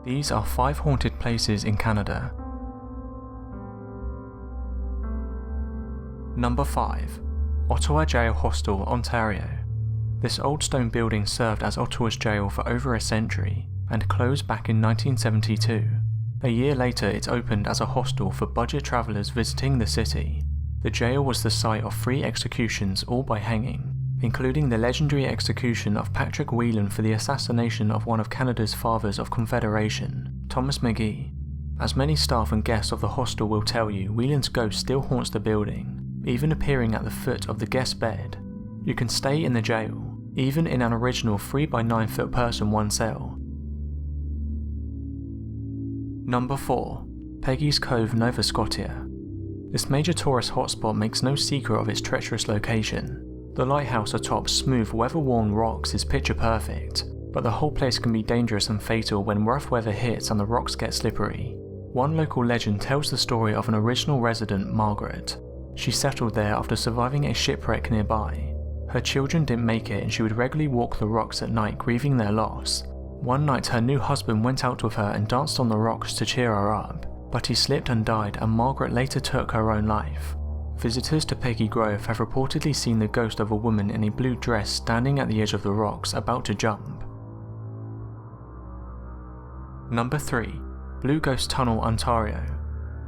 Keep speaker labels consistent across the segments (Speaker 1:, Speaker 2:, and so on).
Speaker 1: These are 5 haunted places in Canada. Number 5. Ottawa Jail Hostel, Ontario. This old stone building served as Ottawa's jail for over a century and closed back in 1972. A year later it opened as a hostel for budget travellers visiting the city. The jail was the site of 3 executions, all by hanging, including the legendary execution of Patrick Whelan for the assassination of one of Canada's fathers of Confederation, Thomas McGee. As many staff and guests of the hostel will tell you, Whelan's ghost still haunts the building, even appearing at the foot of the guest bed. You can stay in the jail, even in an original 3x9 foot person one cell. Number 4. Peggys Cove, Nova Scotia. This major tourist hotspot makes no secret of its treacherous location. The lighthouse atop smooth, weather-worn rocks is picture perfect, but the whole place can be dangerous and fatal when rough weather hits and the rocks get slippery. One local legend tells the story of an original resident, Margaret. She settled there after surviving a shipwreck nearby. Her children didn't make it and she would regularly walk the rocks at night grieving their loss. One night her new husband went out with her and danced on the rocks to cheer her up, but he slipped and died, and Margaret later took her own life. Visitors to Peggys Cove have reportedly seen the ghost of a woman in a blue dress standing at the edge of the rocks about to jump. Number 3. Lugos Tunnel, Ontario.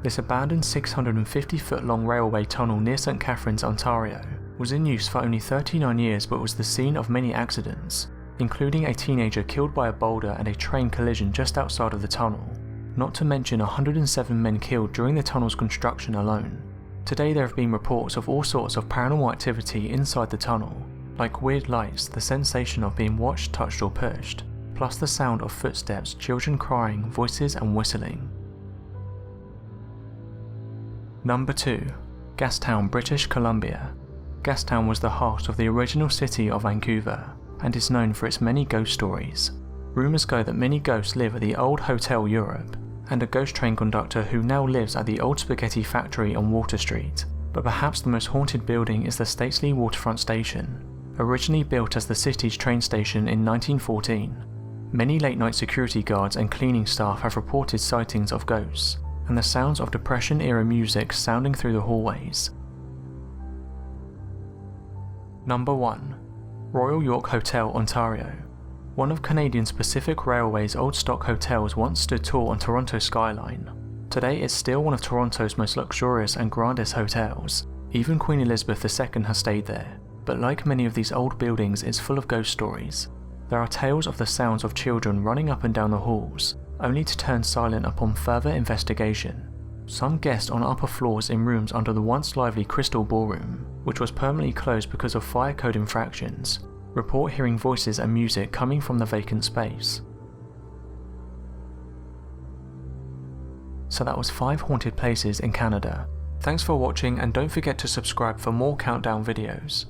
Speaker 1: This abandoned 650-foot long railway tunnel near St. Catharines, Ontario, was in use for only 39 years but was the scene of many accidents, including a teenager killed by a boulder and a train collision just outside of the tunnel, not to mention 107 men killed during the tunnel's construction alone. Today there have been reports of all sorts of paranormal activity inside the tunnel, like weird lights, the sensation of being watched, touched or pushed, plus the sound of footsteps, children crying, voices and whistling. Number 2. Gastown, British Columbia. Gastown was the heart of the original city of Vancouver, and is known for its many ghost stories. Rumours go that many ghosts live at the old Hotel Europe, and a ghost train conductor who now lives at the old spaghetti factory on Water Street. But perhaps the most haunted building is the stately waterfront station, originally built as the city's train station in 1914. Many late-night security guards and cleaning staff have reported sightings of ghosts, and the sounds of Depression-era music sounding through the hallways. Number 1. Royal York Hotel, Ontario. One of Canadian Pacific Railway's old stock hotels once stood tall on Toronto's skyline. Today it's still one of Toronto's most luxurious and grandest hotels. Even Queen Elizabeth II has stayed there, but like many of these old buildings, it's full of ghost stories. There are tales of the sounds of children running up and down the halls, only to turn silent upon further investigation. Some guests on upper floors in rooms under the once lively Crystal Ballroom, which was permanently closed because of fire code infractions, report hearing voices and music coming from the vacant space. So that was 5 haunted places in Canada. Thanks for watching and don't forget to subscribe for more countdown videos.